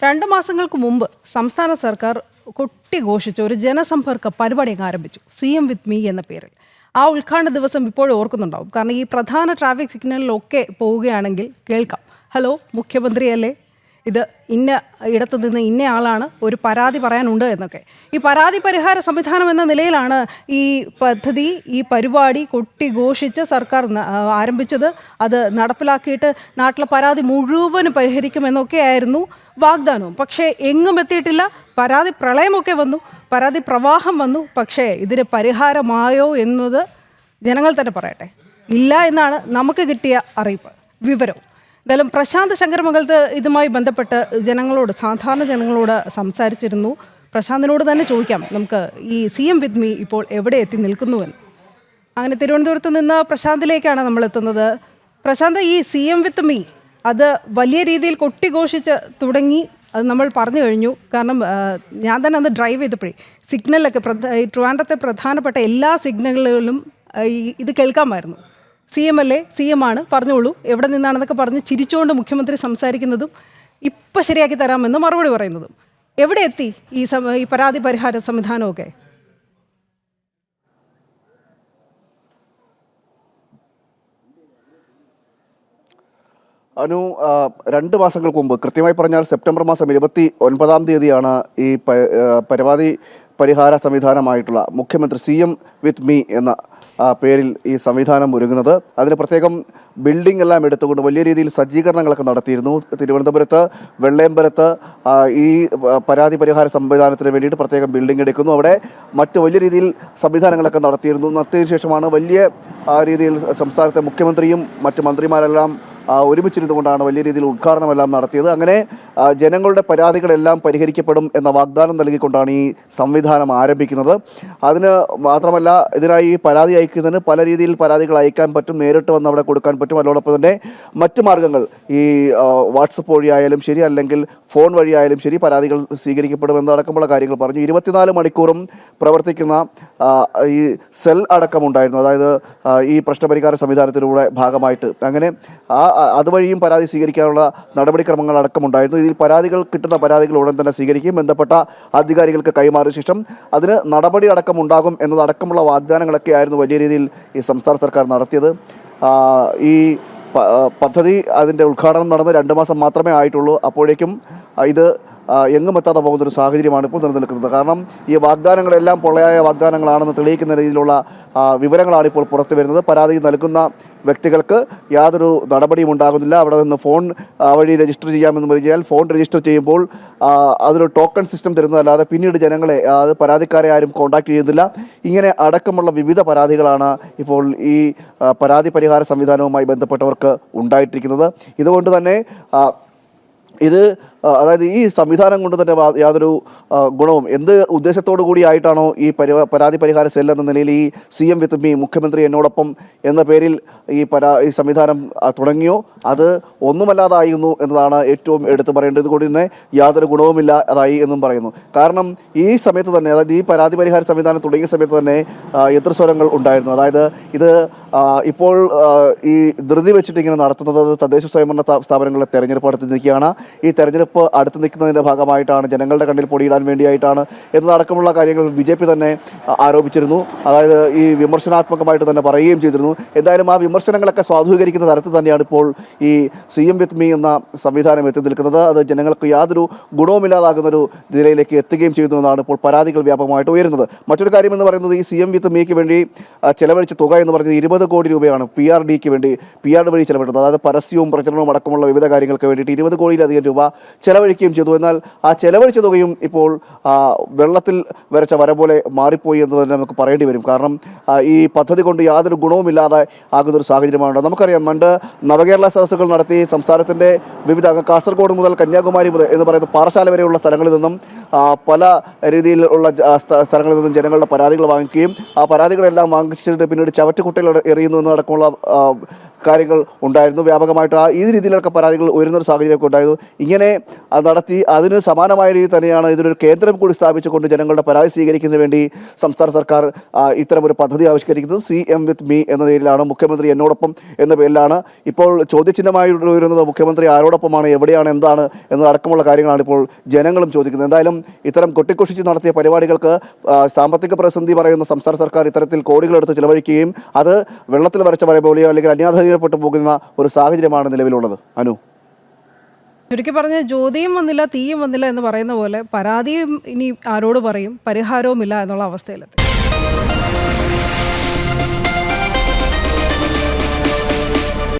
2 മാസങ്ങൾക്ക് മുമ്പ് സംസ്ഥാന സർക്കാർ കൊട്ടിഘോഷിച്ച ഒരു ജനസമ്പർക്ക പരിപാടി ആരംഭിച്ചു. CM വിത്ത് മീ എന്ന പേരിൽ. ആ ഉദ്ഘാടന ദിവസം ഇപ്പോഴും ഓർക്കുന്നുണ്ടാവും. കാരണം ഈ പ്രധാന ട്രാഫിക് സിഗ്നലിലൊക്കെ പോവുകയാണെങ്കിൽ കേൾക്കാം, ഹലോ മുഖ്യമന്ത്രിയല്ലേ, ഇത് ഇന്ന ഇടത്തു നിന്ന് ഇന്ന ആളാണ്, ഒരു പരാതി പറയാനുണ്ട് എന്നൊക്കെ. ഈ പരാതി പരിഹാര സംവിധാനം എന്ന നിലയിലാണ് ഈ പദ്ധതി, ഈ പരിപാടി കൊട്ടിഘോഷിച്ച് സർക്കാർ ആരംഭിച്ചത്. അത് നടപ്പിലാക്കിയിട്ട് നാട്ടിലെ പരാതി മുഴുവനും പരിഹരിക്കുമെന്നൊക്കെയായിരുന്നു വാഗ്ദാനവും. പക്ഷേ എങ്ങും എത്തിയിട്ടില്ല. പരാതി പ്രളയമൊക്കെ വന്നു, പരാതി പ്രവാഹം വന്നു. പക്ഷേ ഇതിന് പരിഹാരമായോ എന്നത് ജനങ്ങൾ തന്നെ പറയട്ടെ. ഇല്ല എന്നാണ് നമുക്ക് കിട്ടിയ അറിയിപ്പ്, വിവരം. എന്തായാലും പ്രശാന്ത് ശങ്കരമംഗലത്ത് ഇതുമായി ബന്ധപ്പെട്ട് സാധാരണ ജനങ്ങളോട് സംസാരിച്ചിരുന്നു. പ്രശാന്തിനോട് തന്നെ ചോദിക്കാം നമുക്ക് ഈ CM വിത്ത് മീ ഇപ്പോൾ എവിടെ എത്തി നിൽക്കുന്നുവെന്ന്. അങ്ങനെ തിരുവനന്തപുരത്ത് നിന്ന് പ്രശാന്തിലേക്കാണ് നമ്മൾ എത്തുന്നത്. പ്രശാന്ത്, ഈ CM വിത്ത് മീ അത് വലിയ രീതിയിൽ കൊട്ടിഘോഷിച്ച് തുടങ്ങി, അത് നമ്മൾ പറഞ്ഞു കഴിഞ്ഞു. കാരണം ഞാൻ തന്നെ അന്ന് ഡ്രൈവ് ചെയ്തപ്പോഴേ സിഗ്നലൊക്കെ ട്രിവാൻഡ്രത്തെ പ്രധാനപ്പെട്ട എല്ലാ സിഗ്നലുകളിലും ഇത് കേൾക്കാമായിരുന്നു. CM അല്ലേ, CM ആണ്, പറഞ്ഞോളൂ, എവിടെ നിന്നാണെന്നൊക്കെ പറഞ്ഞ് ചിരിച്ചുകൊണ്ട് മുഖ്യമന്ത്രി സംസാരിക്കുന്നതും ഇപ്പം ശരിയാക്കി തരാമെന്ന് മറുപടി പറയുന്നതും. എവിടെ എത്തി ഈ പരാതി പരിഹാര സംവിധാനമൊക്കെ? അനു, 2 മാസങ്ങൾക്ക് മുമ്പ്, കൃത്യമായി പറഞ്ഞാൽ സെപ്റ്റംബർ മാസം 29-ാം തീയതിയാണ് ഈ പരാതി പരിഹാര സംവിധാനമായിട്ടുള്ള മുഖ്യമന്ത്രി CM വിത്ത് മീ എന്ന പേരിൽ ഈ സംവിധാനം ഒരുങ്ങുന്നത്. അതിന് പ്രത്യേകം ബിൽഡിംഗ് എല്ലാം എടുത്തുകൊണ്ട് വലിയ രീതിയിൽ സജ്ജീകരണങ്ങളൊക്കെ നടത്തിയിരുന്നു. തിരുവനന്തപുരത്ത് വെള്ളയമ്പലത്ത് ഈ പരാതി പരിഹാര സംവിധാനത്തിന് വേണ്ടിയിട്ട് പ്രത്യേകം ബിൽഡിംഗ് എടുക്കുന്നു. അവിടെ മറ്റ് വലിയ രീതിയിൽ സംവിധാനങ്ങളൊക്കെ നടത്തിയതിനു ശേഷമാണ് വലിയ രീതിയിൽ സംസ്ഥാനത്തെ മുഖ്യമന്ത്രിയും മറ്റ് മന്ത്രിമാരെല്ലാം ഒരുമിച്ചിരുന്നുകൊണ്ടാണ് വലിയ രീതിയിൽ ഉദ്ഘാടനമെല്ലാം നടത്തിയത്. അങ്ങനെ ജനങ്ങളുടെ പരാതികളെല്ലാം പരിഹരിക്കപ്പെടും എന്ന വാഗ്ദാനം നൽകിക്കൊണ്ടാണ് ഈ സംവിധാനം ആരംഭിക്കുന്നത്. അതിന് മാത്രമല്ല, ഇതിനായി പരാതി അയക്കുന്നതിന് പല രീതിയിൽ പരാതികൾ അയക്കാൻ പറ്റും, നേരിട്ട് വന്ന് അവിടെ കൊടുക്കാൻ പറ്റും. അതോടൊപ്പം തന്നെ മറ്റു മാർഗ്ഗങ്ങൾ, ഈ വാട്സപ്പ് വഴിയായാലും ശരി, അല്ലെങ്കിൽ ഫോൺ വഴിയായാലും ശരി, പരാതികൾ സ്വീകരിക്കപ്പെടുമെന്നടക്കമുള്ള കാര്യങ്ങൾ പറഞ്ഞു. 24 മണിക്കൂറും പ്രവർത്തിക്കുന്ന ഈ സെൽ അടക്കമുണ്ടായിരുന്നു. അതായത് ഈ പ്രശ്നപരിഹാര സംവിധാനത്തിലൂടെ ഭാഗമായിട്ട് അങ്ങനെ അതുവഴിയും പരാതി സ്വീകരിക്കാനുള്ള നടപടിക്രമങ്ങൾ അടക്കമുണ്ടായിരുന്നു. ഇതിൽ കിട്ടുന്ന പരാതികൾ ഉടൻ തന്നെ സ്വീകരിക്കും, ബന്ധപ്പെട്ട അധികാരികൾക്ക് കൈമാറിയ ശേഷം അതിന് നടപടി അടക്കമുണ്ടാകും എന്നതടക്കമുള്ള വാഗ്ദാനങ്ങളൊക്കെ ആയിരുന്നു വലിയ രീതിയിൽ ഈ സംസ്ഥാന സർക്കാർ നടത്തിയത്. ഈ പദ്ധതി അതിൻ്റെ ഉദ്ഘാടനം നടന്ന് 2 മാസം മാത്രമേ ആയിട്ടുള്ളൂ. അപ്പോഴേക്കും ഇത് എങ്ങും എത്താതെ പോകുന്നൊരു സാഹചര്യമാണ് ഇപ്പോൾ നിലനിൽക്കുന്നത്. കാരണം ഈ വാഗ്ദാനങ്ങളെല്ലാം പൊള്ളയായ വാഗ്ദാനങ്ങളാണെന്ന് തെളിയിക്കുന്ന രീതിയിലുള്ള വിവരങ്ങളാണ് ഇപ്പോൾ പുറത്തു വരുന്നത്. പരാതി നൽകുന്ന വ്യക്തികൾക്ക് യാതൊരു നടപടിയും ഉണ്ടാകുന്നില്ല. അവിടെ നിന്ന് ഫോൺ വഴി രജിസ്റ്റർ ചെയ്യാമെന്ന് പറഞ്ഞാൽ ഫോൺ രജിസ്റ്റർ ചെയ്യുമ്പോൾ അതൊരു ടോക്കൺ സിസ്റ്റം തരുന്നതല്ലാതെ പിന്നീട് ജനങ്ങളെ, അത് പരാതിക്കാരെ ആരും കോൺടാക്ട് ചെയ്യുന്നില്ല. ഇങ്ങനെ അടക്കമുള്ള വിവിധ പരാതികളാണ് ഇപ്പോൾ ഈ പരാതി പരിഹാര സംവിധാനവുമായി ബന്ധപ്പെട്ടവർക്ക് ഉണ്ടായിട്ടിരിക്കുന്നത്. ഇതുകൊണ്ട് തന്നെ അതായത് ഈ സംവിധാനം കൊണ്ട് തന്നെ യാതൊരു ഗുണവും, എന്ത് ഉദ്ദേശത്തോടു കൂടിയായിട്ടാണോ ഈ പരാതി പരിഹാര സെൽ എന്ന നിലയിൽ ഈ CM വിത്ത് മീ മുഖ്യമന്ത്രി എന്നോടൊപ്പം എന്ന പേരിൽ ഈ സംവിധാനം തുടങ്ങിയോ, അത് ഒന്നുമല്ലാതായിരുന്നു എന്നതാണ് ഏറ്റവും എടുത്തു പറയേണ്ടത്. ഇതുകൊണ്ട് തന്നെ യാതൊരു ഗുണവുമില്ല അതായി എന്നും പറയുന്നു. കാരണം ഈ സമയത്ത് തന്നെ, അതായത് ഈ പരാതി പരിഹാര സംവിധാനം തുടങ്ങിയ സമയത്ത് തന്നെ എതിർസ്വരങ്ങൾ ഉണ്ടായിരുന്നു. അതായത് ഇത് ഇപ്പോൾ ഈ ധൃതി വെച്ചിട്ട് ഇങ്ങനെ നടത്തുന്നത് തദ്ദേശ സ്വയംഭരണ സ്ഥാപനങ്ങളെ തെരഞ്ഞെടുപ്പ് അടുത്ത് നിൽക്കുകയാണ്. ഈ തെരഞ്ഞെടുപ്പ് അടുത്ത് നിൽക്കുന്നതിൻ്റെ ഭാഗമായിട്ടാണ്, ജനങ്ങളുടെ കണ്ണിൽ പൊടിയിടാൻ വേണ്ടിയായിട്ടാണ് എന്നതടക്കമുള്ള കാര്യങ്ങൾ BJP തന്നെ ആരോപിച്ചിരുന്നു. അതായത് ഈ വിമർശനാത്മകമായിട്ട് തന്നെ പറയുകയും ചെയ്തിരുന്നു. എന്തായാലും ആ വിമർശനങ്ങളൊക്കെ സ്വാധീകരിക്കുന്ന തരത്തിൽ തന്നെയാണ് ഇപ്പോൾ ഈ CM വിത്ത് മീ എന്ന സംവിധാനം എത്തി നിൽക്കുന്നത്. അത് ജനങ്ങൾക്ക് യാതൊരു ഗുണവുമില്ലാതാകുന്നൊരു നിലയിലേക്ക് എത്തുകയും ചെയ്തു എന്നാണ് ഇപ്പോൾ പരാതികൾ വ്യാപകമായിട്ട് ഉയരുന്നത്. മറ്റൊരു കാര്യം എന്ന് പറയുന്നത്, ഈ CM വിത്ത് മീക്ക് വേണ്ടി ചെലവഴിച്ച തുക എന്ന് പറയുന്നത് 20 കോടി രൂപയാണ്. PRDക്ക് വേണ്ടി, PR വഴി ചെലവിട്ടത്. അതായത് പരസ്യവും പ്രചരണവും അടക്കമുള്ള വിവിധ കാര്യങ്ങൾക്ക് വേണ്ടിയിട്ട് 20 കോടിയിലധികം രൂപ ചെലവഴിക്കുകയും ചെയ്തു. എന്നാൽ ആ ചെലവഴിച്ച തുകയും ഇപ്പോൾ വെള്ളത്തിൽ വരച്ച വര പോലെ മാറിപ്പോയി എന്ന് തന്നെ നമുക്ക് പറയേണ്ടി വരും. കാരണം ഈ പദ്ധതി കൊണ്ട് യാതൊരു ഗുണവുമില്ലാതെ ആകുന്നൊരു സാഹചര്യമാണ്. നമുക്കറിയാം, പണ്ട് നവകേരള സദസ്സുകൾ നടത്തി സംസ്ഥാനത്തിൻ്റെ വിവിധ, കാസർഗോഡ് മുതൽ കന്യാകുമാരി മുതൽ എന്ന് പറയുന്ന പാറശാല വരെയുള്ള സ്ഥലങ്ങളിൽ നിന്നും പല രീതിയിലുള്ള സ്ഥലങ്ങളിൽ നിന്നും ജനങ്ങളുടെ പരാതികൾ വാങ്ങിക്കുകയും ആ പരാതികളെല്ലാം വാങ്ങിച്ചിട്ട് പിന്നീട് ചവറ്റുകുട്ടയിൽ എറിയുന്നു എന്നടക്കമുള്ള കാര്യങ്ങൾ ഉണ്ടായിരുന്നു. വ്യാപകമായിട്ട് ഈ രീതിയിലൊക്കെ പരാതികൾ ഉയരുന്നൊരു സാഹചര്യമൊക്കെ ഉണ്ടായിരുന്നു. ഇങ്ങനെ നടത്തി അതിന് സമാനമായ രീതിയിൽ തന്നെയാണ് ഇതിനൊരു കേന്ദ്രം കൂടി സ്ഥാപിച്ചുകൊണ്ട് ജനങ്ങളുടെ പരാതി സ്വീകരിക്കുന്നതിന് വേണ്ടി സംസ്ഥാന സർക്കാർ ഇത്തരമൊരു പദ്ധതി ആവിഷ്കരിക്കുന്നത്. CM with me എന്ന പേരിലാണ്, മുഖ്യമന്ത്രി എന്നോടൊപ്പം എന്ന പേരിലാണ്. ഇപ്പോൾ ചോദ്യചിഹ്നമായി വരുന്നത് മുഖ്യമന്ത്രി ആരോടൊപ്പമാണ്, എവിടെയാണ്, എന്താണ് എന്നതടക്കമുള്ള കാര്യങ്ങളാണ് ഇപ്പോൾ ജനങ്ങളും ചോദിക്കുന്നത്. എന്തായാലും ഇത്തരം കൊട്ടിക്കൊഷിച്ച് നടത്തിയ പരിപാടികൾക്ക് സാമ്പത്തിക പ്രതിസന്ധി പറയുന്ന സംസ്ഥാന സർക്കാർ ഇത്തരത്തിൽ കോടികളെടുത്ത് ചിലവഴിക്കുകയും അത് വെള്ളത്തിൽ വരച്ച വര പോലെയോ അല്ലെങ്കിൽ അന്യാധീനപ്പെട്ടു പോകുന്ന ഒരു സാഹചര്യമാണ് നിലവിലുള്ളത്. അനു, ചുരുക്കി പറഞ്ഞ ജ്യോതിയും വന്നില്ല തീയും വന്നില്ല എന്ന് പറയുന്ന പോലെ പരാതിയും ഇനി ആരോട് പറയും, പരിഹാരവുമില്ല എന്നുള്ള അവസ്ഥയിലെത്തി.